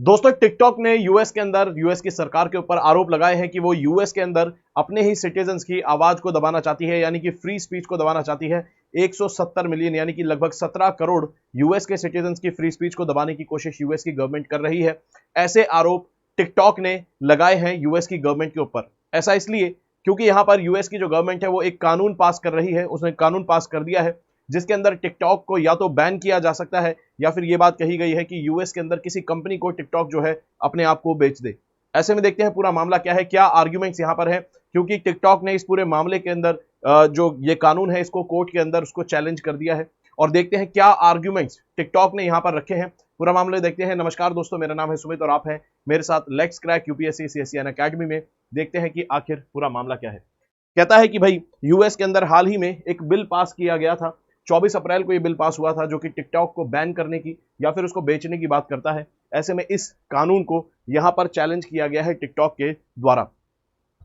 दोस्तों टिकटॉक ने यूएस के अंदर यूएस की सरकार के ऊपर आरोप लगाए हैं कि वो यूएस के अंदर अपने ही सिटीजन्स की आवाज को दबाना चाहती है, यानी कि फ्री स्पीच को दबाना चाहती है। 170 मिलियन यानी कि लगभग 17 करोड़ यूएस के सिटीजन्स की फ्री स्पीच को दबाने की कोशिश यूएस की गवर्नमेंट कर रही है। ऐसे आरोप टिकटॉक ने लगाए हैं यूएस की गवर्नमेंट के ऊपर। ऐसा इसलिए क्योंकि यहां पर यूएस की जो गवर्नमेंट है वो एक कानून पास कर रही है, उसने कानून पास कर दिया है जिसके अंदर टिकटॉक को या तो बैन किया जा सकता है या फिर यह बात कही गई है कि यूएस के अंदर किसी कंपनी को टिकटॉक जो है अपने आप को बेच दे। ऐसे में देखते हैं पूरा मामला क्या है, क्या आर्ग्यूमेंट्स यहां पर है, क्योंकि टिकटॉक ने इस पूरे मामले के अंदर जो ये कानून है इसको कोर्ट के अंदर उसको चैलेंज कर दिया है। और देखते हैं क्या आर्ग्यूमेंट्स टिकटॉक ने यहां पर रखे हैं, पूरा मामला देखते हैं। नमस्कार दोस्तों, मेरा नाम है सुमित और आप हैं मेरे साथ let's crack UPSC CSE academy में। देखते हैं कि आखिर पूरा मामला क्या है। कहता है कि भाई यूएस के अंदर हाल ही में एक बिल पास किया गया था, 24 अप्रैल को ये बिल पास हुआ था जो कि टिकटॉक को बैन करने की या फिर उसको बेचने की बात करता है। ऐसे में इस कानून को यहां पर चैलेंज किया गया है टिकटॉक के द्वारा।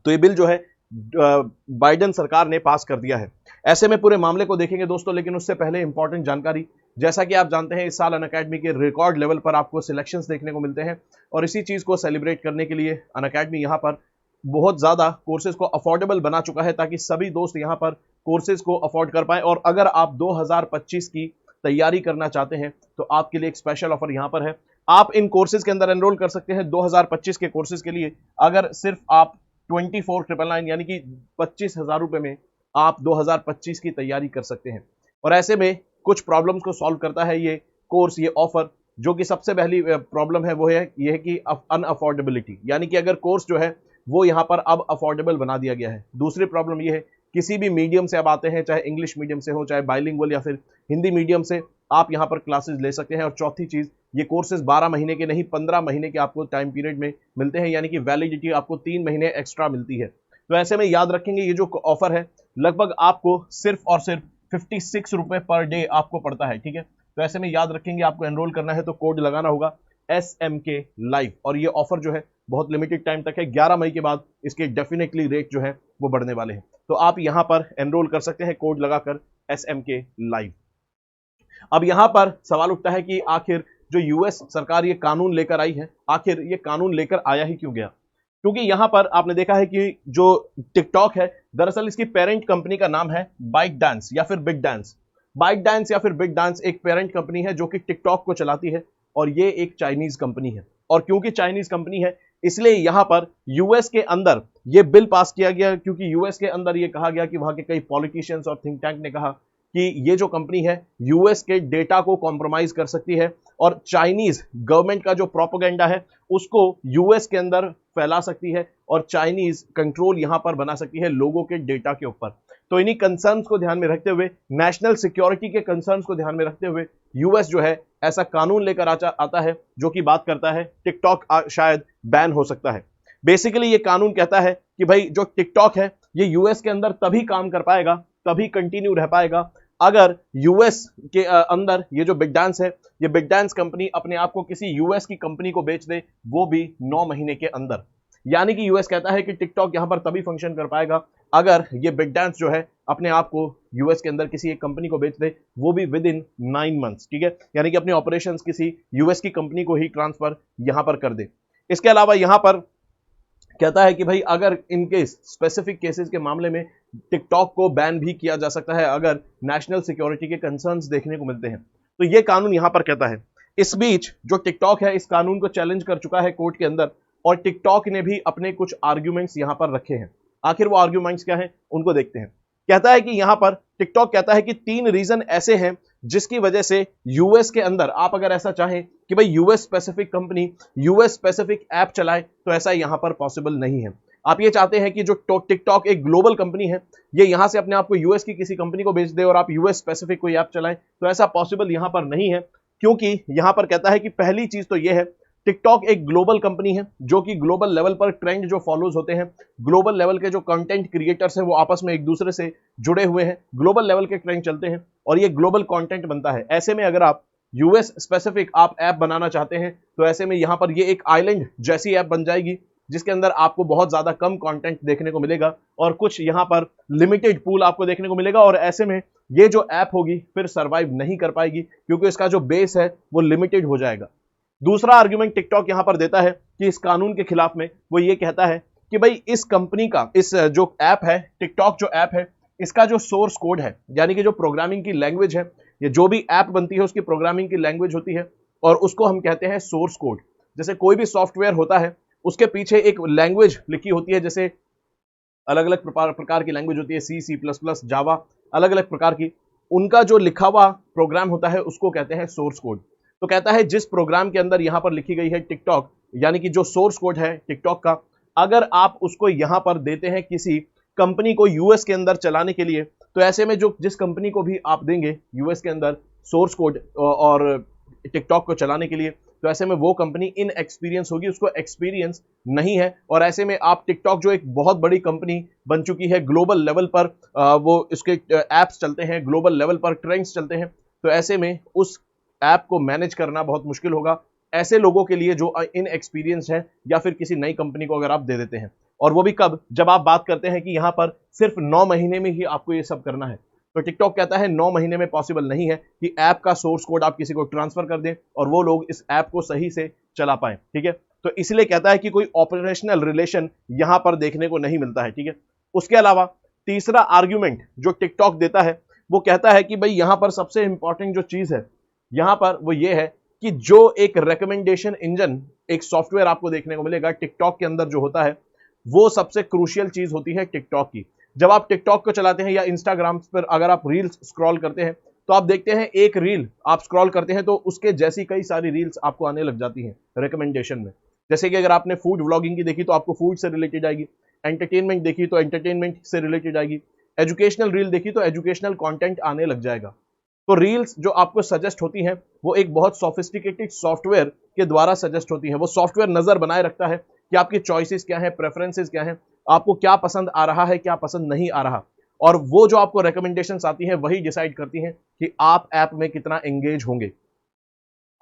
तो ये बिल जो है बाइडेन सरकार ने पास कर दिया है। ऐसे में पूरे मामले को देखेंगे दोस्तों, लेकिन उससे पहले इंपॉर्टेंट जानकारी, जैसा कि आप जानते हैं इस साल अनअकैडमी के रिकॉर्ड लेवल पर आपको सिलेक्शंस देखने को मिलते हैं और इसी चीज को सेलिब्रेट करने के लिए अनअकैडमी यहां पर बहुत ज्यादा कोर्सेज को अफोर्डेबल बना चुका है ताकि सभी दोस्त यहां पर कोर्सेज को अफोर्ड कर पाए। और अगर आप 2025 की तैयारी करना चाहते हैं तो आपके लिए एक स्पेशल ऑफर यहां पर है। आप इन कोर्सेज के अंदर एनरोल कर सकते हैं 2025 के कोर्सेज के लिए, अगर सिर्फ आप 24,999 यानी कि 25,000 रुपए में आप 2025 की तैयारी कर सकते हैं। और ऐसे में कुछ प्रॉब्लम्स को सॉल्व करता है ये कोर्स, ये ऑफर। जो कि सबसे पहली प्रॉब्लम है वो है ये है कि अनअफोर्डेबिलिटी, यानी कि अगर कोर्स जो है वो यहाँ पर अब अफोर्डेबल बना दिया गया है। दूसरी प्रॉब्लम ये है किसी भी मीडियम से आप आते हैं, चाहे इंग्लिश मीडियम से हो, चाहे बाइलिंगुअल या फिर हिंदी मीडियम से, आप यहाँ पर क्लासेस ले सकते हैं। और चौथी चीज, ये कोर्सेज 12 महीने के नहीं 15 महीने के आपको टाइम पीरियड में मिलते हैं, यानी कि वैलिडिटी आपको 3 महीने एक्स्ट्रा मिलती है। तो ऐसे में याद रखेंगे ये जो ऑफर है लगभग आपको सिर्फ और सिर्फ 56 रुपए पर डे आपको पड़ता है, ठीक है। तो ऐसे में याद रखेंगे आपको एनरोल करना है तो कोड लगाना होगा SMK लाइव। और ये ऑफर जो है बहुत लिमिटेड टाइम तक है, 11 मई के बाद इसके डेफिनेटली रेट जो है वो बढ़ने वाले हैं। तो आप यहां पर एनरोल कर सकते हैं कोड लगाकर SMK लाइव। अब यहां पर सवाल उठता है कि आखिर जो यूएस सरकार ये कानून लेकर आई है, आखिर ये कानून लेकर आया ही क्यों गया? क्योंकि यहां पर आपने देखा है कि जो टिकटॉक है दरअसल इसकी पेरेंट कंपनी का नाम है बाइट डांस या फिर बिग डांस। बाइट डांस या फिर बिग डांस एक पेरेंट कंपनी है जो कि टिकटॉक को चलाती है और ये एक चाइनीज कंपनी है। और क्योंकि चाइनीज कंपनी है इसलिए यहां पर यूएस के अंदर ये बिल पास किया गया, क्योंकि यूएस के अंदर ये कहा गया कि वहां के कई पॉलिटिशियंस और थिंक टैंक ने कहा कि ये जो कंपनी है यूएस के डेटा को कॉम्प्रोमाइज कर सकती है और चाइनीज गवर्नमेंट का जो प्रोपेगेंडा है उसको यूएस के अंदर फैला सकती है और चाइनीज कंट्रोल यहां पर बना सकती है लोगों के डेटा के ऊपर। तो इन्हीं कंसर्न्स को ध्यान में रखते हुए, नेशनल सिक्योरिटी के कंसर्न्स को ध्यान में रखते हुए यूएस जो है ऐसा कानून लेकर आता है जो कि बात करता है टिकटॉक शायद बैन हो सकता है। बेसिकली ये कानून कहता है कि भाई जो टिकटॉक है ये यूएस के अंदर तभी काम कर पाएगा, तभी कंटिन्यू रह पाएगा अगर यूएस के अंदर ये जो बिग डांस है, ये बिग डांस कंपनी अपने आप को किसी यूएस की कंपनी को बेच दे, वो भी 9 महीने के अंदर। यानी कि यूएस कहता है कि टिकटॉक यहां पर तभी फंक्शन कर पाएगा अगर ये बिग डांस जो है अपने आप को यूएस के अंदर किसी एक कंपनी को बेच दे, वो भी विद इन 9 मंथ्स, ठीक है। यानी कि अपने ऑपरेशंस किसी यूएस की कंपनी को ही ट्रांसफर यहां पर कर दे। इसके अलावा यहां पर कहता है कि भाई अगर इनके स्पेसिफिक केसेस के मामले में टिकटॉक को बैन भी किया जा सकता है अगर नेशनल सिक्योरिटी के कंसर्न्स देखने को मिलते हैं। तो ये कानून यहां पर कहता है। इस बीच जो टिकटॉक है इस कानून को चैलेंज कर चुका है कोर्ट के अंदर और टिकटॉक ने भी अपने कुछ आर्ग्यूमेंट्स यहां पर रखे हैं। आखिर वो आर्ग्यूमेंट्स क्या हैं उनको देखते हैं। कहता है कि यहां पर टिकटॉक कहता है कि 3 रीजन ऐसे हैं जिसकी वजह से यूएस के अंदर आप अगर ऐसा चाहें कि भाई US specific company US specific app चलाए तो ऐसा यहां पर पॉसिबल नहीं है। आप ये चाहते हैं कि जो टिकटॉक एक ग्लोबल कंपनी है ये यहां से अपने आप को यूएस की किसी कंपनी को बेच दे और आप यूएस स्पेसिफिक कोई ऐप चलाएं, तो ऐसा पॉसिबल यहां पर नहीं है। क्योंकि यहां पर कहता है कि पहली चीज तो यह है टिकटॉक एक ग्लोबल कंपनी है जो कि ग्लोबल लेवल पर ट्रेंड जो फॉलोज होते हैं, ग्लोबल लेवल के जो कंटेंट क्रिएटर्स हैं वो आपस में एक दूसरे से जुड़े हुए हैं, ग्लोबल लेवल के ट्रेंड चलते हैं और ये ग्लोबल कंटेंट बनता है। ऐसे में अगर आप यूएस स्पेसिफिक आप ऐप बनाना चाहते हैं तो ऐसे में यहां पर ये एक आइलैंड जैसी ऐप बन जाएगी जिसके अंदर आपको बहुत ज्यादा कम कंटेंट देखने को मिलेगा और कुछ यहां पर लिमिटेड पूल आपको देखने को मिलेगा। और ऐसे में ये जो ऐप होगी फिर सर्वाइव नहीं कर पाएगी क्योंकि इसका जो बेस है वो लिमिटेड हो जाएगा। दूसरा आर्ग्यूमेंट टिकटॉक यहां पर देता है कि इस कानून के खिलाफ में, वो ये कहता है कि भाई इस कंपनी का, इस जो ऐप है, टिकटॉक जो ऐप है, इसका जो सोर्स कोड है, यानी कि जो प्रोग्रामिंग की लैंग्वेज है, ये जो भी ऐप बनती है उसकी प्रोग्रामिंग की लैंग्वेज होती है और उसको हम कहते हैं सोर्स कोड। जैसे कोई भी सॉफ्टवेयर होता है उसके पीछे एक लैंग्वेज लिखी होती है, जैसे अलग अलग प्रकार की लैंग्वेज होती है, C++, जावा, अलग अलग प्रकार की, उनका जो लिखा हुआ प्रोग्राम होता है उसको कहते हैं सोर्स कोड। तो कहता है जिस प्रोग्राम के अंदर यहां पर लिखी गई है टिकटॉक, यानी कि जो सोर्स कोड है टिकटॉक का, अगर आप उसको यहां पर देते हैं किसी कंपनी को यूएस के अंदर चलाने के लिए, तो ऐसे में जो जिस कंपनी को भी आप देंगे यूएस के अंदर सोर्स कोड और टिकटॉक को चलाने के लिए, तो ऐसे में वो कंपनी इन एक्सपीरियंस होगी, उसको एक्सपीरियंस नहीं है। और ऐसे में आप टिकटॉक जो एक बहुत बड़ी कंपनी बन चुकी है, ग्लोबल लेवल पर वो इसके एप्स चलते हैं, ग्लोबल लेवल पर ट्रेंड्स चलते हैं, तो ऐसे में उस ऐप को मैनेज करना बहुत मुश्किल होगा ऐसे लोगों के लिए जो इन एक्सपीरियंस है, या फिर किसी नई कंपनी को अगर आप दे देते हैं। और वो भी कब, जब आप बात करते हैं कि यहां पर सिर्फ 9 महीने में ही आपको ये सब करना है। तो टिकटॉक कहता है 9 महीने में पॉसिबल नहीं है कि ऐप का सोर्स कोड आप किसी को ट्रांसफर कर दें और वो लोग इस ऐप को सही से चला पाए, ठीक है। तो इसलिए कहता है कि कोई ऑपरेशनल रिलेशन यहां पर देखने को नहीं मिलता है, ठीक है। उसके अलावा तीसरा आर्ग्यूमेंट जो टिकटॉक देता है, वो कहता है कि भाई यहां पर सबसे इंपॉर्टेंट जो चीज है यहां पर वो ये है कि जो एक रिकमेंडेशन इंजन, एक सॉफ्टवेयर आपको देखने को मिलेगा टिकटॉक के अंदर जो होता है, वो सबसे क्रूशियल चीज होती है टिकटॉक की। जब आप टिकटॉक को चलाते हैं या इंस्टाग्राम पर अगर आप रील्स स्क्रॉल करते हैं, तो आप देखते हैं एक रील आप स्क्रॉल करते हैं तो उसके जैसी कई सारी रील्स आपको आने लग जाती हैं रिकमेंडेशन में। जैसे कि अगर आपने फूड व्लॉगिंग की देखी तो आपको फूड से रिलेटेड आएगी, एंटरटेनमेंट देखी तो एंटरटेनमेंट से रिलेटेड आएगी, एजुकेशनल रील देखी तो एजुकेशनल कंटेंट आने लग जाएगा। तो रील्स जो आपको सजेस्ट होती हैं वो एक बहुत सोफिस्टिकेटेड सॉफ्टवेयर के द्वारा सजेस्ट होती हैं। वो सॉफ्टवेयर नजर बनाए रखता है कि आपकी चॉइसेस क्या है, प्रेफरेंसेस क्या है, आपको क्या पसंद आ रहा है, क्या पसंद नहीं आ रहा, और वो जो आपको रिकमेंडेशंस आती हैं वही डिसाइड करती हैं कि आप ऐप में कितना एंगेज होंगे,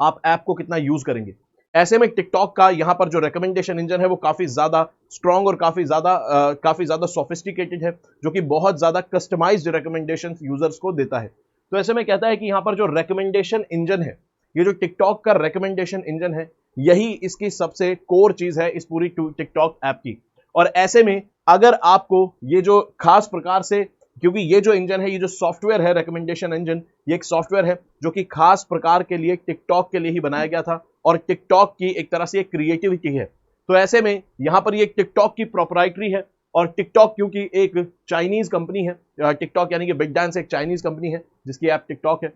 आप ऐप को कितना यूज करेंगे। ऐसे में टिकटॉक का यहां पर जो रिकमेंडेशन इंजन है वो काफी ज्यादा स्ट्रॉन्ग और काफी ज्यादा सोफिस्टिकेटेड है, जो कि बहुत ज्यादा कस्टमाइज्ड रिकमेंडेशंस यूजर्स को देता है। तो ऐसे में कहता है कि यहां पर जो रिकमेंडेशन इंजन है, ये जो टिकटॉक का रिकमेंडेशन इंजन है, यही इसकी सबसे कोर चीज है इस पूरी टिकटॉक ऐप की। और ऐसे में अगर आपको ये जो खास प्रकार से, क्योंकि ये जो इंजन है, ये जो सॉफ्टवेयर है रिकमेंडेशन इंजन, ये एक सॉफ्टवेयर है जो कि खास प्रकार के लिए टिकटॉक के लिए ही बनाया गया था और टिकटॉक की एक तरह से एक क्रिएटिविटी है। तो ऐसे में यहां पर ये टिकटॉक की प्रोप्राइटरी है और टिकटॉक क्योंकि एक चाइनीज कंपनी है, टिकटॉक यानी कि बिग डांस एक चाइनीज कंपनी है जिसकी ऐप टिकटॉक है।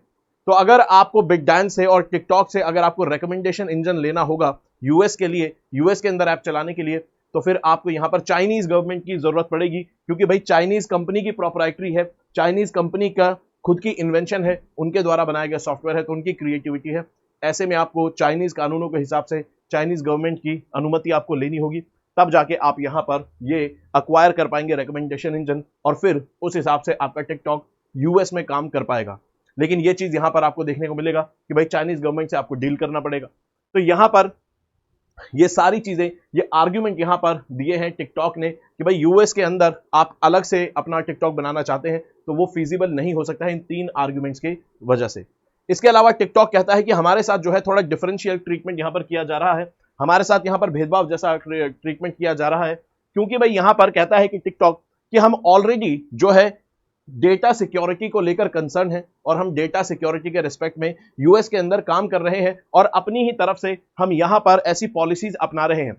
तो अगर आपको बिग डांस से और टिकटॉक से अगर आपको रिकमेंडेशन इंजन लेना होगा यूएस के लिए, यूएस के अंदर ऐप चलाने के लिए, तो फिर आपको यहां पर चाइनीज गवर्नमेंट की जरूरत पड़ेगी, क्योंकि भाई चाइनीज कंपनी की प्रोप्राइटरी है, चाइनीज कंपनी का खुद की इन्वेंशन है, उनके द्वारा बनाया गया सॉफ्टवेयर है, तो उनकी क्रिएटिविटी है। ऐसे में आपको चाइनीज कानूनों के हिसाब से चाइनीज गवर्नमेंट की अनुमति आपको लेनी होगी, तब जाके आप यहां पर ये अक्वायर कर पाएंगे रिकमेंडेशन इंजन, और फिर उस हिसाब से आपका टिकटॉक यूएस में काम कर पाएगा। लेकिन ये चीज यहां पर आपको देखने को मिलेगा कि भाई चाइनीज गवर्नमेंट से आपको डील करना पड़ेगा। तो यहां पर ये सारी चीजें, ये आर्ग्यूमेंट यहां पर दिए हैं टिकटॉक ने कि भाई यूएस के अंदर आप अलग से अपना टिकटॉक बनाना चाहते हैं तो वो फीजिबल नहीं हो सकता है इन 3 आर्ग्यूमेंट्स की वजह से। इसके अलावा टिकटॉक कहता है कि हमारे साथ जो है थोड़ा डिफरेंशियल ट्रीटमेंट यहां पर किया जा रहा है, हमारे साथ यहां पर भेदभाव जैसा ट्रीटमेंट किया जा रहा है, क्योंकि भाई यहां पर कहता है कि टिकटॉक कि हम ऑलरेडी जो है डेटा सिक्योरिटी को लेकर कंसर्न है और हम डेटा सिक्योरिटी के रिस्पेक्ट में यूएस के अंदर काम कर रहे हैं और अपनी ही तरफ से हम यहां पर ऐसी पॉलिसीज अपना रहे हैं।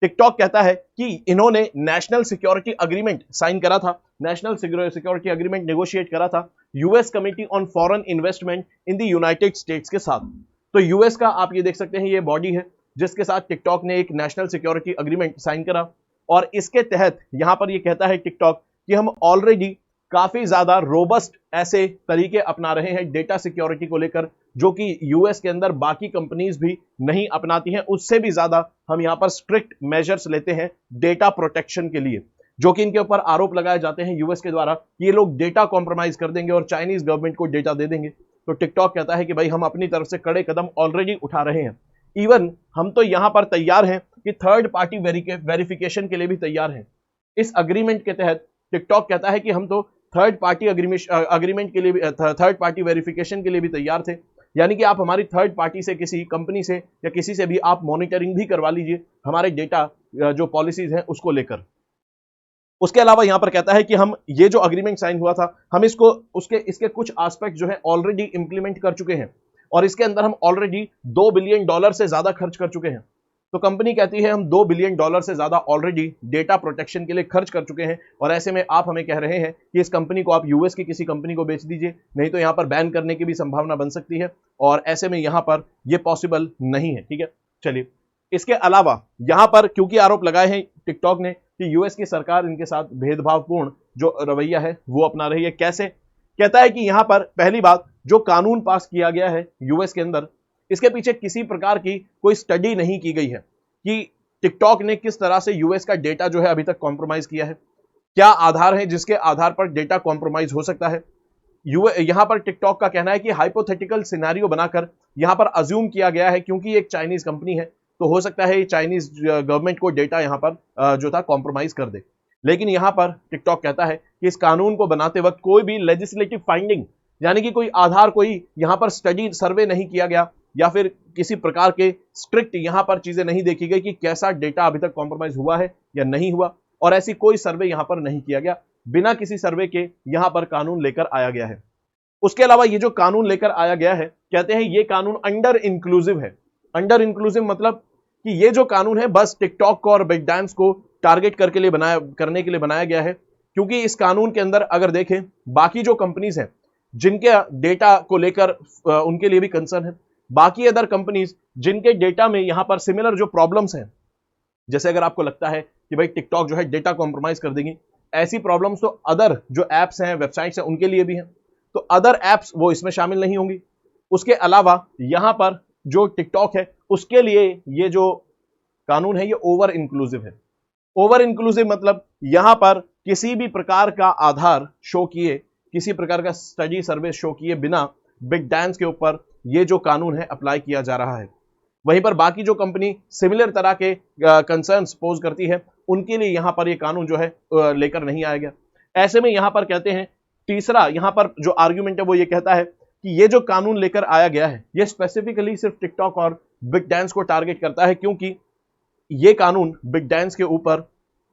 टिकटॉक कहता है कि इन्होंने नेशनल सिक्योरिटी अग्रीमेंट साइन करा था, नेशनल सिक्योरिटी अग्रीमेंट नेगोशिएट करा था US committee on foreign investment in the United states के साथ। तो यूएस का आप ये देख सकते हैं, ये बॉडी है जिसके साथ टिकटॉक ने एक नेशनल सिक्योरिटी अग्रीमेंट साइन करा, और इसके तहत यहां पर ये कहता है टिकटॉक कि हम ऑलरेडी काफी ज्यादा रोबस्ट ऐसे तरीके अपना रहे हैं डेटा सिक्योरिटी को लेकर, जो कि यूएस के अंदर बाकी कंपनीज भी नहीं अपनाती हैं। उससे भी ज्यादा हम यहां पर स्ट्रिक्ट मेजर्स लेते हैं डेटा प्रोटेक्शन के लिए, जो कि इनके ऊपर आरोप लगाए जाते हैं यूएस के द्वारा कि ये लोग डेटा कॉम्प्रोमाइज कर देंगे और चाइनीज गवर्नमेंट को डेटा दे देंगे। तो टिकटॉक कहता है कि भाई हम अपनी तरफ से कड़े कदम ऑलरेडी उठा रहे हैं। इवन हम तो यहां पर तैयार हैं कि थर्ड पार्टी वेरिफिकेशन के लिए भी तैयार हैं। इस अग्रीमेंट के तहत टिकटॉक कहता है कि हम तो थर्ड पार्टी अग्रीमेंट के लिए भी, थर्ड पार्टी वेरिफिकेशन के लिए भी तैयार थे। यानी कि आप हमारी थर्ड पार्टी से, किसी कंपनी से या किसी से भी आप मॉनिटरिंग भी करवा लीजिए हमारे डेटा जो पॉलिसीज हैं उसको लेकर। उसके अलावा यहां पर कहता है कि हम ये जो अग्रीमेंट साइन हुआ था, हम इसके कुछ एस्पेक्ट जो है ऑलरेडी इंप्लीमेंट कर चुके हैं और इसके अंदर हम ऑलरेडी $2 बिलियन से ज्यादा खर्च कर चुके हैं। तो कंपनी कहती है हम $2 बिलियन से ज्यादा ऑलरेडी डेटा प्रोटेक्शन के लिए खर्च कर चुके हैं और ऐसे में आप हमें कह रहे हैं कि इस कंपनी को आप यूएस की किसी कंपनी को बेच दीजिए, नहीं तो यहां पर बैन करने की भी संभावना बन सकती है और ऐसे में यहां पर यह पॉसिबल नहीं है। ठीक है, चलिए इसके अलावा यहां पर क्योंकि आरोप लगाए हैं टिकटॉक ने कि यूएस की सरकार इनके साथ भेदभावपूर्ण जो रवैया है वो अपना रही है। कैसे? कहता है कि यहां पर पहली बात, जो कानून पास किया गया है यूएस के अंदर, इसके पीछे किसी प्रकार की कोई स्टडी नहीं की गई है कि टिकटॉक ने किस तरह से यूएस का डेटा जो है अभी तक कॉम्प्रोमाइज किया है, क्या आधार है जिसके आधार पर डेटा कॉम्प्रोमाइज हो सकता है। यहां पर टिकटॉक का कहना है कि हाइपोथेटिकल सिनेरियो बनाकर यहां पर अज्यूम किया गया है, क्योंकि एक चाइनीज कंपनी है तो हो सकता है चाइनीज गवर्नमेंट को डेटा यहां पर जो था कॉम्प्रोमाइज कर दे। लेकिन यहां पर टिकटॉक कहता है कि इस कानून को बनाते वक्त कोई भी लेजिस्लेटिव फाइंडिंग, यानी कि कोई आधार, कोई यहां पर स्टडी सर्वे नहीं किया गया या फिर किसी प्रकार के स्ट्रिक्ट यहां पर चीजें नहीं देखी गई कि कैसा डेटा अभी तक कॉम्प्रोमाइज हुआ है या नहीं हुआ, और ऐसी कोई सर्वे यहां पर नहीं किया गया। बिना किसी सर्वे के यहां पर कानून लेकर आया गया है। उसके अलावा ये जो कानून लेकर आया गया है, कहते हैं ये कानून अंडर इंक्लूसिव है। अंडर इंक्लूसिव मतलब कि ये जो कानून है बस टिकटॉक को और बिग डांस को टारगेट करने के लिए बनाया गया है, क्योंकि इस कानून के अंदर अगर देखें बाकी जो कंपनीज हैं जिनके डेटा को लेकर उनके लिए भी कंसर्न है, बाकी अदर कंपनीज जिनके डेटा में यहां पर सिमिलर जो प्रॉब्लम्स हैं, जैसे अगर आपको लगता है कि भाई टिकटॉक जो है डेटा कॉम्प्रोमाइज कर देगी, ऐसी प्रॉब्लम्स तो अदर जो एप्स हैं, वेबसाइट्स हैं, उनके लिए भी हैं, तो अदर एप्स वो इसमें शामिल नहीं होंगी। उसके अलावा यहां पर जो टिकटॉक है उसके लिए ये जो कानून है ये ओवर इंक्लूसिव है। ओवर इंक्लूसिव मतलब यहां पर किसी भी प्रकार का आधार शो किए, किसी प्रकार का स्टडी सर्वे शो किए बिना बिग डांस के ऊपर ये जो कानून है अप्लाई किया जा रहा है। वहीं पर बाकी जो कंपनी सिमिलर तरह के कंसर्न्स पोज करती है उनके लिए यहां पर ये कानून जो है लेकर नहीं आया गया। ऐसे में यहां पर कहते हैं, तीसरा यहां पर जो आर्ग्यूमेंट है वो ये कहता है कि ये जो कानून लेकर आया गया है ये स्पेसिफिकली सिर्फ टिकटॉक और बिग डांस को टारगेट करता है, क्योंकि ये कानून बिग डांस के ऊपर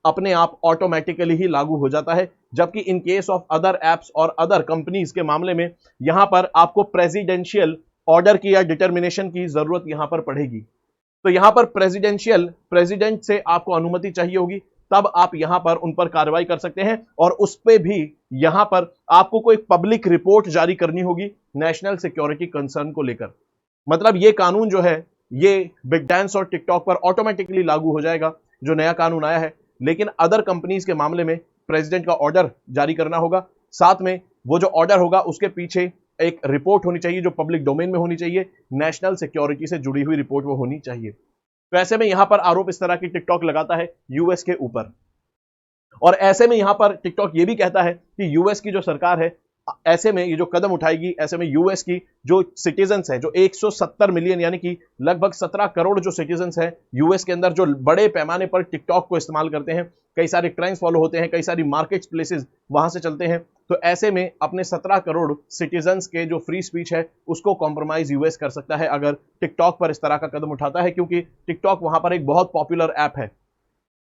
अपने आप ऑटोमेटिकली ही लागू हो जाता है, जबकि in case of other apps और अदर कंपनीज के मामले में यहां पर आपको प्रेसिडेंशियल ऑर्डर की या डिटर्मिनेशन की जरूरत यहां पर पड़ेगी। तो यहां पर प्रेसिडेंट से आपको अनुमति चाहिए होगी, तब आप यहां पर उन पर कार्रवाई कर सकते हैं और उस पे भी यहां पर आपको कोई पब्लिक रिपोर्ट जारी करनी होगी नेशनल सिक्योरिटी कंसर्न को लेकर। मतलब ये कानून जो है ये बिग डांस और टिकटॉक पर ऑटोमेटिकली लागू हो जाएगा, जो नया कानून आया है। लेकिन अदर कंपनीज के मामले में प्रेसिडेंट का ऑर्डर जारी करना होगा, साथ में वो जो ऑर्डर होगा उसके पीछे एक रिपोर्ट होनी चाहिए जो पब्लिक डोमेन में होनी चाहिए, नेशनल सिक्योरिटी से जुड़ी हुई रिपोर्ट वो होनी चाहिए। तो ऐसे में यहां पर आरोप इस तरह की टिकटॉक लगाता है यूएस के ऊपर, और ऐसे में यहां पर टिकटॉक ये भी कहता है कि यूएस की जो सरकार है ऐसे में ये जो कदम उठाएगी, ऐसे में यूएस की जो सिटीजन्स है, जो 170 मिलियन यानी कि लगभग 17 करोड़ जो सिटीजन्स है यूएस के अंदर, जो बड़े पैमाने पर टिकटॉक को इस्तेमाल करते हैं, कई सारे ट्रेंड्स फॉलो होते हैं, कई सारी मार्केट प्लेसेस वहां से चलते हैं, तो ऐसे में अपने 17 करोड़ सिटीजन्स के जो फ्री स्पीच है उसको कॉम्प्रोमाइज यूएस कर सकता है अगर टिकटॉक पर इस तरह का कदम उठाता है, क्योंकि टिकटॉक वहां पर एक बहुत पॉपुलर ऐप है।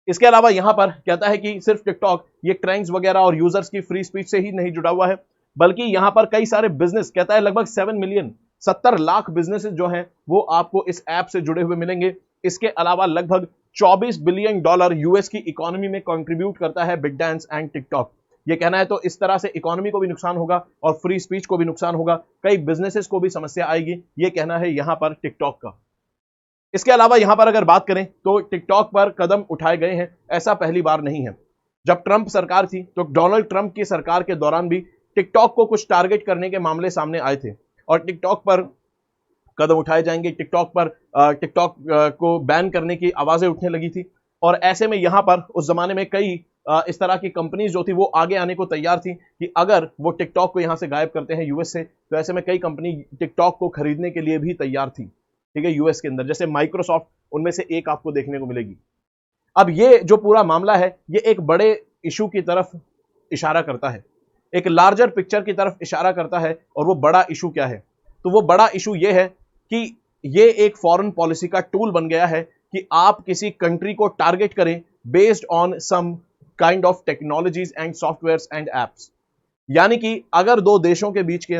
इसके अलावा यहां पर कहता है कि सिर्फ टिकटॉक ये ट्रेंड्स वगैरह और यूजर्स की फ्री स्पीच से ही नहीं जुड़ा हुआ है, बल्कि यहां पर कई सारे बिजनेस, कहता है लगभग 7 मिलियन 70 लाख बिजनेसेस जो हैं वो आपको इस ऐप से जुड़े हुए मिलेंगे। इसके अलावा लगभग $24 बिलियन यूएस की इकोनॉमी में कंट्रीब्यूट करता है बिग डांस एंड टिकटॉक। ये कहना है तो इस तरह से इकोनॉमी को भी नुकसान होगा और फ्री स्पीच को भी नुकसान होगा, कई बिजनेसेस को भी समस्या आएगी, ये कहना है यहां पर टिकटॉक का। इसके अलावा यहां पर अगर बात करें तो टिकटॉक पर कदम उठाए गए हैं, ऐसा पहली बार नहीं है। जब ट्रंप सरकार थी तो डोनाल्ड ट्रंप की सरकार के दौरान भी टिकटॉक को कुछ टारगेट करने के मामले सामने आए थे और टिकटॉक पर कदम उठाए जाएंगे, टिकटॉक को बैन करने की आवाजें उठने लगी थी। और ऐसे में यहां पर उस जमाने में कई इस तरह की कंपनीज जो थी वो आगे आने को तैयार थी कि अगर वो टिकटॉक को यहां से गायब करते हैं यूएस से, तो ऐसे में कई कंपनी टिकटॉक को खरीदने के लिए भी तैयार थी, ठीक है, यूएस के अंदर, जैसे माइक्रोसॉफ्ट उनमें से एक आपको देखने को मिलेगी। अब ये जो पूरा मामला है ये एक बड़े इशू की तरफ इशारा करता है, एक लार्जर पिक्चर की तरफ इशारा करता है। और वो बड़ा इशू क्या है? तो वो बड़ा इशू ये है कि ये एक फॉरेन पॉलिसी का टूल बन गया है कि आप किसी कंट्री को टारगेट करें based on some kind of technologies and softwares and apps. यानी कि अगर दो देशों के बीच के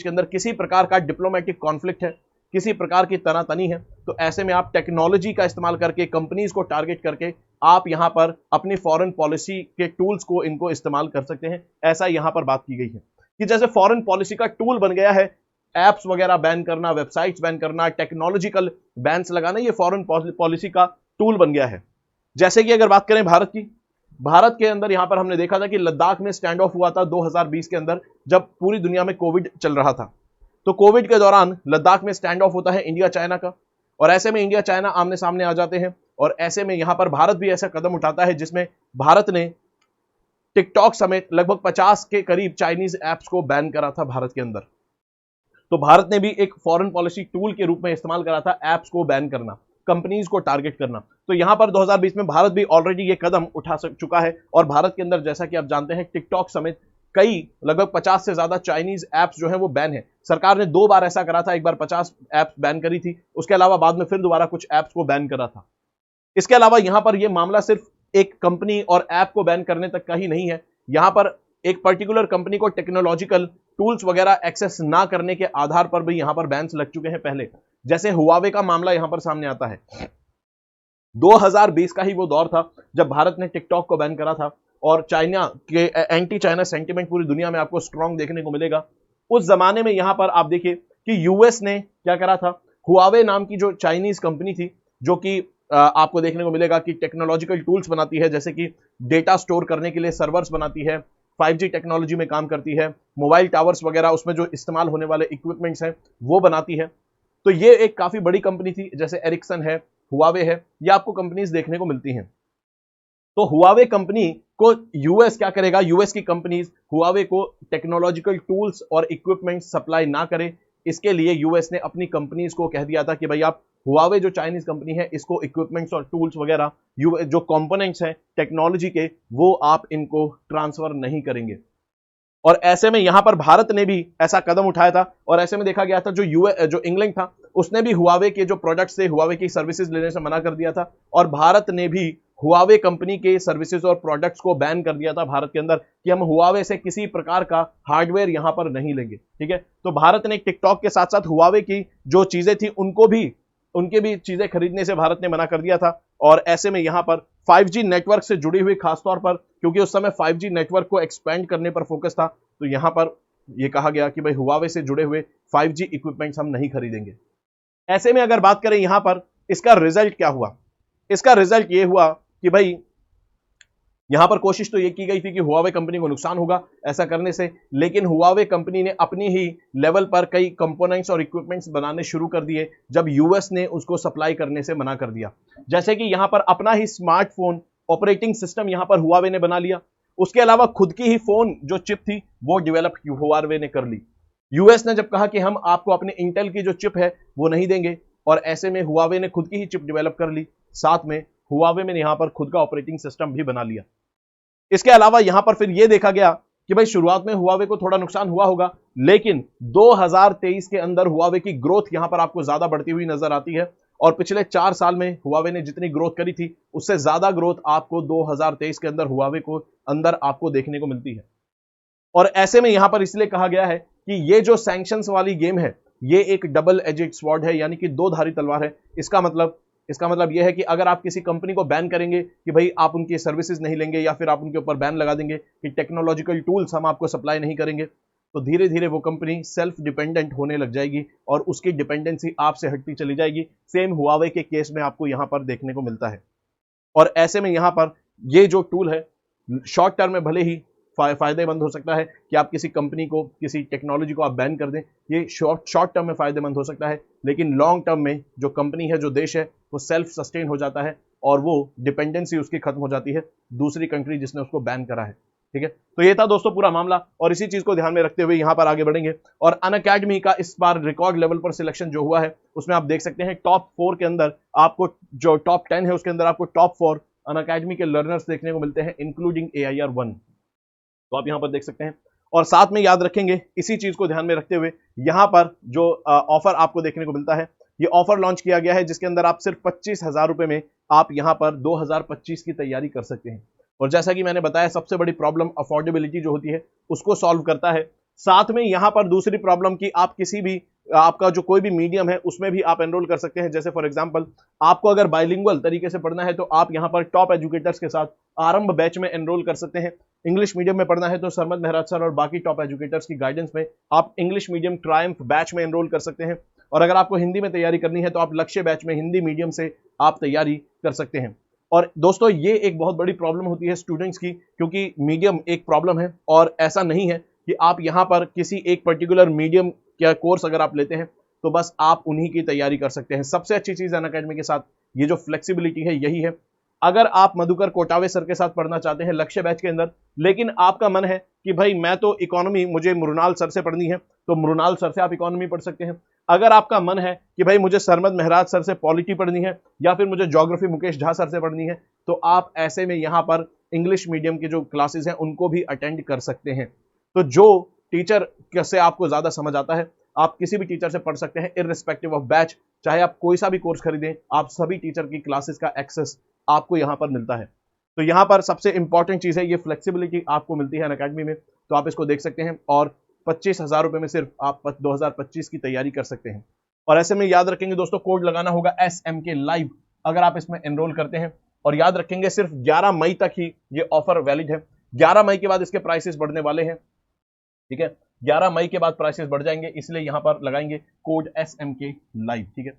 अंदर किसी प्रकार का डिप्लोमेटिक कॉन्फ्लिक्ट है, किसी प्रकार की तनातनी है, तो ऐसे में आप टेक्नोलॉजी का इस्तेमाल करके, कंपनीज को टारगेट करके आप यहां पर अपनी फॉरेन पॉलिसी के टूल्स को इनको इस्तेमाल कर सकते हैं। ऐसा यहां पर बात की गई है कि जैसे फॉरेन पॉलिसी का टूल बन गया है एप्स वगैरह बैन करना, वेबसाइट्स बैन करना, टेक्नोलॉजिकल बैन्स लगाना, ये फॉरेन पॉलिसी का टूल बन गया है। जैसे कि अगर बात करें भारत के अंदर यहां पर हमने देखा था कि लद्दाख में स्टैंड ऑफ हुआ था 2020 के अंदर, जब पूरी दुनिया में कोविड चल रहा था। तो कोविड के दौरान लद्दाख में स्टैंड ऑफ होता है इंडिया चाइना का, और ऐसे में इंडिया चाइना आमने सामने आ जाते हैं, और ऐसे में यहां पर भारत भी ऐसा कदम उठाता है जिसमें भारत ने टिकटॉक समेत लगभग 50 के करीब चाइनीज ऐप्स को बैन करा था भारत के अंदर। तो भारत ने भी एक फॉरेन पॉलिसी टूल के रूप में इस्तेमाल करा था ऐप्स को बैन करना, कंपनीज को टारगेट करना। तो यहां पर 2020 में भारत भी ऑलरेडी ये कदम उठा चुका है, और भारत के अंदर जैसा कि आप जानते हैं टिकटॉक समेत कई लगभग 50 से ज्यादा चाइनीज ऐप्स जो है वो बैन है। सरकार ने 2 बार ऐसा करा था, एक बार 50 ऐप्स बैन करी थी, उसके अलावा बाद में फिर दोबारा कुछ ऐप्स को बैन करा था। इसके अलावा यहां पर यह मामला सिर्फ एक कंपनी और ऐप को बैन करने तक का ही नहीं है, यहां पर एक पर्टिकुलर कंपनी को टेक्नोलॉजिकल टूल्स वगैरह एक्सेस ना करने के आधार पर भी यहां पर बैन्स लग चुके हैं पहले। जैसे हुआवे का मामला यहां पर सामने आता है। 2020 का ही वो दौर था जब भारत ने टिकटॉक को बैन करा था, और चाइना के एंटी चाइना सेंटीमेंट पूरी दुनिया में आपको स्ट्रांग देखने को मिलेगा। उस जमाने में यहां पर आप देखिए कि यूएस ने क्या करा था, हुआवे नाम की जो चाइनीज कंपनी थी, जो कि आपको देखने को मिलेगा कि टेक्नोलॉजिकल टूल्स बनाती है, जैसे कि डेटा स्टोर करने के लिए सर्वर्स बनाती है, 5G टेक्नोलॉजी में काम करती है, मोबाइल टावर्स वगैरह उसमें जो इस्तेमाल होने वाले इक्विपमेंट्स हैं वो बनाती है। तो ये एक काफी बड़ी कंपनी थी, जैसे एरिक्सन है, हुआवे है, ये आपको कंपनीज देखने को मिलती हैं। तो हुआवे कंपनी को यूएस क्या करेगा, यूएस की कंपनीज हुआवे को टेक्नोलॉजिकल टूल्स और इक्विपमेंट सप्लाई ना करें, इसके लिए यूएस ने अपनी कंपनीज को कह दिया था कि भाई आप हुआवे जो चाइनीज कंपनी है इसको इक्विपमेंट्स और टूल्स वगैरह जो कंपोनेंट्स हैं टेक्नोलॉजी के, वो आप इनको ट्रांसफर नहीं करेंगे। और ऐसे में यहां पर भारत ने भी ऐसा कदम उठाया था, और ऐसे में देखा गया था जो इंग्लैंड था उसने भी हुआवे के जो प्रोडक्ट्स थे, हुआवे की सर्विसेज लेने से मना कर दिया था, और भारत ने भी हुआवे कंपनी के सर्विसेज और प्रोडक्ट्स को बैन कर दिया था भारत के अंदर कि हम हुआवे से किसी प्रकार का हार्डवेयर यहां पर नहीं लेंगे। ठीक है, तो भारत ने टिकटॉक के साथ साथ हुआवे की जो चीजें थी उनके भी चीजें खरीदने से भारत ने मना कर दिया था। और ऐसे में यहां पर 5G नेटवर्क से जुड़ी हुई, खासतौर पर क्योंकि उस समय 5G नेटवर्क को एक्सपेंड करने पर फोकस था, तो यहां पर यह कहा गया कि भाई हुआवे से जुड़े हुए 5G इक्विपमेंट्स हम नहीं खरीदेंगे। ऐसे में अगर बात करें यहां पर इसका रिजल्ट क्या हुआ, इसका रिजल्ट यह हुआ कि भाई यहां पर कोशिश तो ये की गई थी कि हुआवे कंपनी को नुकसान होगा ऐसा करने से, लेकिन हुआवे कंपनी ने अपनी ही लेवल पर कई कंपोनेंट्स और इक्विपमेंट्स बनाने शुरू कर दिए जब यूएस ने उसको सप्लाई करने से मना कर दिया। जैसे कि यहां पर अपना ही स्मार्टफोन ऑपरेटिंग सिस्टम यहां पर हुआवे ने बना लिया, उसके अलावा खुद की ही फोन जो चिप थी वो डेवलप हुआवे ने कर ली। यूएस ने जब कहा कि हम आपको अपने इंटेल की जो चिप है वो नहीं देंगे, और ऐसे में हुआवे ने खुद की ही चिप डेवलप कर ली, साथ में हुआवे में यहां पर खुद का ऑपरेटिंग सिस्टम भी बना लिया। इसके अलावा यहां पर फिर यह देखा गया कि भाई शुरुआत में हुआवे को थोड़ा नुकसान हुआ होगा, लेकिन 2023 के अंदर हुआवे की ग्रोथ यहां पर आपको ज्यादा बढ़ती हुई नजर आती है, और पिछले 4 साल में हुआवे ने जितनी ग्रोथ करी थी उससे ज्यादा ग्रोथ आपको 2023 के अंदर हुआवे को अंदर आपको देखने को मिलती है। और ऐसे में यहां पर इसलिए कहा गया है कि ये जो सैंक्शंस वाली गेम है ये एक डबल एजेड स्वॉर्ड है, यानी कि 2 धारी तलवार है। इसका मतलब यह है कि अगर आप किसी कंपनी को बैन करेंगे कि भाई आप उनकी सर्विसेज नहीं लेंगे, या फिर आप उनके ऊपर बैन लगा देंगे कि टेक्नोलॉजिकल टूल्स हम आपको सप्लाई नहीं करेंगे, तो धीरे धीरे वो कंपनी सेल्फ डिपेंडेंट होने लग जाएगी और उसकी डिपेंडेंसी आपसे हटती चली जाएगी। सेम हुआवे के केस में आपको यहां पर देखने को मिलता है। और ऐसे में यहां पर ये जो टूल है शॉर्ट टर्म में भले ही फायदेमंद हो सकता है कि आप किसी कंपनी को, किसी टेक्नोलॉजी को आप बैन कर दें, ये शॉर्ट टर्म में फायदेमंद हो सकता है, लेकिन लॉन्ग टर्म में जो कंपनी है, जो देश है, वो सेल्फ सस्टेन हो जाता है और वो डिपेंडेंसी उसकी खत्म हो जाती है दूसरी कंट्री जिसने उसको बैन करा है। ठीक है, तो ये था दोस्तों पूरा मामला, और इसी चीज को ध्यान में रखते हुए यहां पर आगे बढ़ेंगे। और अनअकैडमी का इस बार रिकॉर्ड लेवल पर सिलेक्शन जो हुआ है उसमें आप देख सकते हैं टॉप 4 के अंदर आपको, जो टॉप 10 है उसके अंदर आपको टॉप 4 अनअकैडमी के लर्नर्स देखने को मिलते हैं, इंक्लूडिंग AIR 1। तो आप यहां पर देख सकते हैं। और साथ में याद रखेंगे, इसी चीज को ध्यान में रखते हुए यहां पर जो ऑफर आपको देखने को मिलता है, ये ऑफर लॉन्च किया गया है जिसके अंदर आप सिर्फ 25,000 रुपए में आप यहां पर 2025 की तैयारी कर सकते हैं। और जैसा कि मैंने बताया, सबसे बड़ी प्रॉब्लम अफोर्डेबिलिटी जो होती है उसको सॉल्व करता है। साथ में यहां पर दूसरी प्रॉब्लम की आप किसी भी आपका जो कोई भी मीडियम है उसमें भी आप एनरोल कर सकते हैं। जैसे फॉर एग्जांपल आपको अगर बाइलिंगुअल तरीके से पढ़ना है तो आप यहां पर टॉप एजुकेटर्स के साथ आरंभ बैच में एनरोल कर सकते हैं। इंग्लिश मीडियम में पढ़ना है तो सरमद मेहराज सर और बाकी टॉप एजुकेटर्स की गाइडेंस में आप इंग्लिश मीडियम ट्रायम्फ बैच में एनरोल कर सकते हैं। और अगर आपको हिंदी में तैयारी करनी है तो आप लक्ष्य बैच में हिंदी मीडियम से आप तैयारी कर सकते हैं। और दोस्तों, ये एक बहुत बड़ी प्रॉब्लम होती है स्टूडेंट्स की, क्योंकि मीडियम एक प्रॉब्लम है और ऐसा नहीं है कि आप यहां पर किसी एक पर्टिकुलर मीडियम या कोर्स अगर आप लेते हैं तो बस आप उन्हीं की तैयारी कर सकते हैं। सबसे अच्छी चीज अनअकैडमी के साथ ये जो फ्लेक्सिबिलिटी है यही है। अगर आप मधुकर कोटावे सर के साथ पढ़ना चाहते हैं लक्ष्य बैच के अंदर, लेकिन आपका मन है कि भाई मैं तो इकोनॉमी मुझे मृणाल सर से पढ़नी है, तो मृणाल सर से आप इकोनॉमी पढ़ सकते हैं। अगर आपका मन है कि भाई मुझे सरमद मेहराज सर से पॉलिटी पढ़नी है या फिर मुझे ज्योग्राफी मुकेश झा सर से पढ़नी है, तो आप ऐसे में यहां पर इंग्लिश मीडियम की जो क्लासेस हैं उनको भी अटेंड कर सकते हैं। तो जो टीचर से आपको ज्यादा समझ आता है आप किसी भी टीचर से पढ़ सकते हैं, इररिस्पेक्टिव ऑफ बैच। चाहे आप कोई सा भी कोर्स खरीदें, आप सभी टीचर की क्लासेस का एक्सेस आपको यहां पर मिलता है। तो यहां पर सबसे इंपॉर्टेंट चीज है ये फ्लेक्सिबिलिटी आपको मिलती है अनअकैडमी में, तो आप इसको देख सकते हैं। और 25,000 रुपए में सिर्फ आप 2025 की तैयारी कर सकते हैं। और ऐसे में याद रखेंगे दोस्तों, कोड लगाना होगा SMK लाइव अगर आप इसमें एनरोल करते हैं। और याद रखेंगे सिर्फ 11 मई तक ही ये ऑफर वैलिड है। 11 मई के बाद इसके प्राइसेस बढ़ने वाले हैं, ठीक है। 11 मई के बाद प्राइसेस बढ़ जाएंगे, इसलिए यहां पर लगाएंगे कोड SMK लाइव, ठीक है।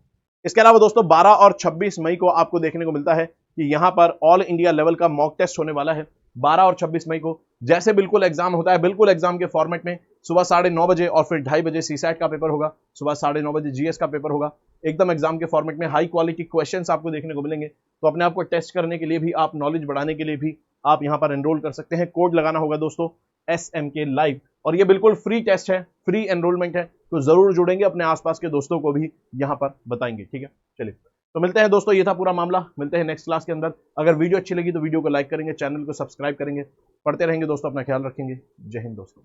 इसके अलावा दोस्तों 12 और 26 मई को आपको देखने को मिलता है कि यहां पर ऑल इंडिया लेवल का मॉक टेस्ट होने वाला है। 12 और 26 मई को जैसे बिल्कुल एग्जाम होता है, बिल्कुल एग्जाम के फॉर्मेट में सुबह 9:30 बजे और फिर 2:30 बजे सीसैट का पेपर होगा, सुबह 9:30 बजे GS का पेपर होगा। एकदम एग्जाम के फॉर्मेट में हाई क्वालिटी क्वेश्चंस आपको देखने को मिलेंगे। तो अपने आप को टेस्ट करने के लिए भी, आप नॉलेज बढ़ाने के लिए भी आप यहां पर एनरोल कर सकते हैं। कोड लगाना होगा दोस्तों SMK लाइव, और ये बिल्कुल फ्री टेस्ट है, फ्री एनरोलमेंट है, तो जरूर जुड़ेंगे, अपने आसपास के दोस्तों को भी यहां पर बताएंगे, ठीक है। चलिए, तो मिलते हैं दोस्तों, ये था पूरा मामला। मिलते हैं नेक्स्ट क्लास के अंदर। अगर वीडियो अच्छी लगी तो वीडियो को लाइक करेंगे, चैनल को सब्सक्राइब करेंगे। पढ़ते रहेंगे दोस्तों, अपना ख्याल रखेंगे। जय हिंद दोस्तों।